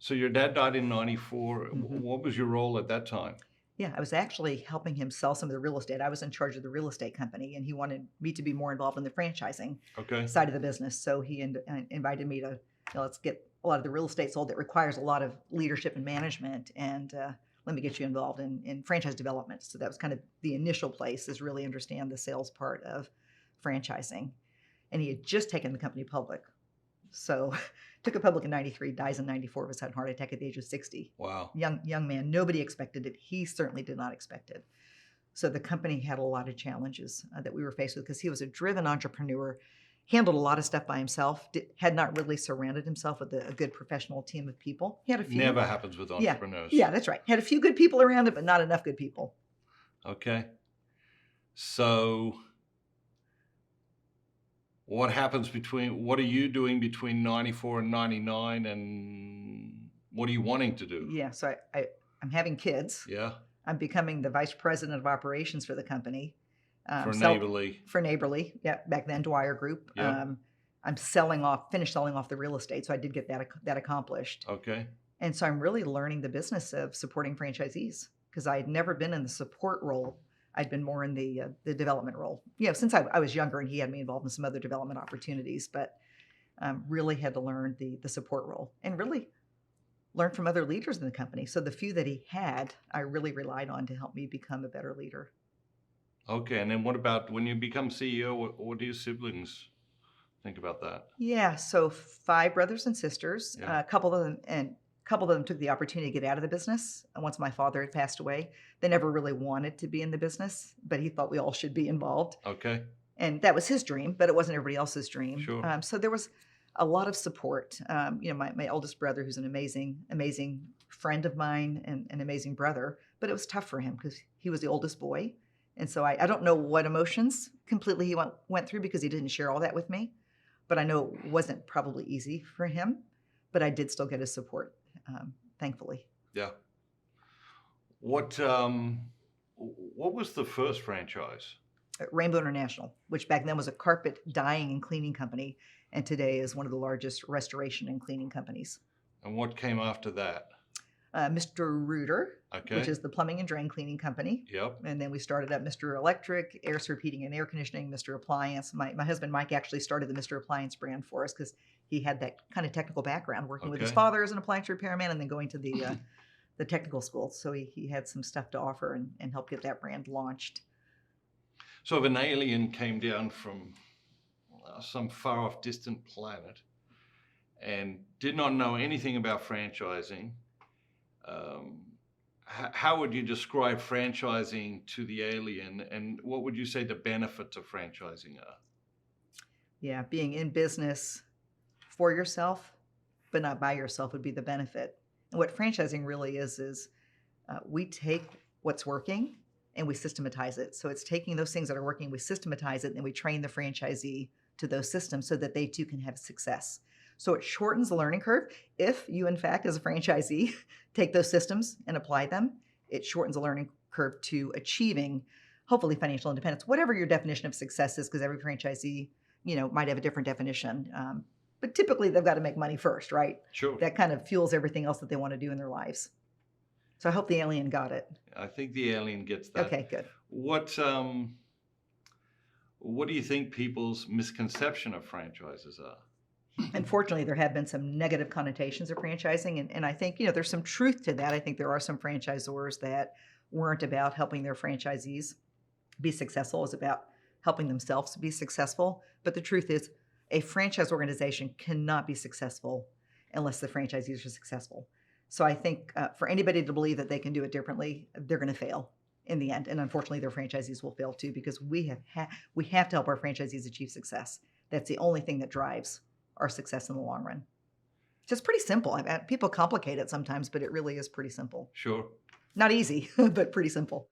So your dad died in 94. Hmm. What was your role at that time? Yeah, I was actually helping him sell some of the real estate. I was in charge of the real estate company, and he wanted me to be more involved in the franchising Okay. side of the business. So he invited me to, let's get a lot of the real estate sold that requires a lot of leadership and management, and let me get you involved in franchise development. So that was kind of the initial place, is really understand the sales part of franchising. And he had just taken the company public. So took it public in 93, dies in 94 of a sudden heart attack at the age of 60. Wow. Young man. Nobody expected it. He certainly did not expect it. So the company had a lot of challenges that we were faced with, because he was a driven entrepreneur, handled a lot of stuff by himself, had not really surrounded himself with a good professional team of people. He had a few. Never happens with Yeah. entrepreneurs. Yeah, that's right. Had a few good people around it, but not enough good people. Okay. So what are you doing between 94 and 99, and what are you wanting to do? Yeah. So I'm having kids. Yeah. I'm becoming the vice president of operations for the company. For Neighborly. For Neighborly, yeah, back then Dwyer Group. Yep. I'm finished selling off the real estate, so I did get that accomplished. Okay. And so I'm really learning the business of supporting franchisees, because I had never been in the support role. I'd been more in the development role, since I was younger, and he had me involved in some other development opportunities, but really had to learn the support role, and really learn from other leaders in the company. So the few that he had, I really relied on to help me become a better leader. Okay. And then what about when you become CEO? What do your siblings think about that? Yeah, so 5 brothers and sisters. Yeah. A couple of them took the opportunity to get out of the business. And once my father had passed away, they never really wanted to be in the business, but he thought we all should be involved. Okay. And that was his dream, but it wasn't everybody else's dream. Sure. So there was a lot of support. My oldest brother, who's an amazing friend of mine and an amazing brother, but it was tough for him because he was the oldest boy. And so I don't know what emotions completely he went through, because he didn't share all that with me. But I know it wasn't probably easy for him, but I did still get his support, thankfully. Yeah. What was the first franchise? Rainbow International, which back then was a carpet dyeing and cleaning company, and today is one of the largest restoration and cleaning companies. And what came after that? Mr. Rooter, Okay. which is the plumbing and drain cleaning company. Yep. And then we started up Mr. Electric, air serv heating and air conditioning, Mr. Appliance. My husband Mike actually started the Mr. Appliance brand for us, because he had that kind of technical background, working with his Okay. father as an appliance repairman, and then going to the technical school. So he had some stuff to offer, and helped get that brand launched. So if an alien came down from some far off distant planet and did not know anything about franchising, how would you describe franchising to the alien, and what would you say the benefits of franchising are? Yeah, being in business for yourself, but not by yourself, would be the benefit. And what franchising really is we take what's working and we systematize it. So it's taking those things that are working, we systematize it, and we train the franchisee to those systems so that they too can have success. So it shortens the learning curve. If you, in fact, as a franchisee, take those systems and apply them, it shortens the learning curve to achieving, hopefully, financial independence, whatever your definition of success is, because every franchisee, might have a different definition. But typically, they've got to make money first, right? Sure. That kind of fuels everything else that they want to do in their lives. So I hope the alien got it. I think the alien gets that. Okay, good. What do you think people's misconception of franchises are? Unfortunately, there have been some negative connotations of franchising, and I think there's some truth to that. I think there are some franchisors that weren't about helping their franchisees be successful; it's about helping themselves be successful. But the truth is, a franchise organization cannot be successful unless the franchisees are successful. So I think for anybody to believe that they can do it differently, they're going to fail in the end, and unfortunately, their franchisees will fail too, because we have to help our franchisees achieve success. That's the only thing that drives our success in the long run. Just pretty simple. People complicate it sometimes, but it really is pretty simple. Sure. Not easy, but pretty simple.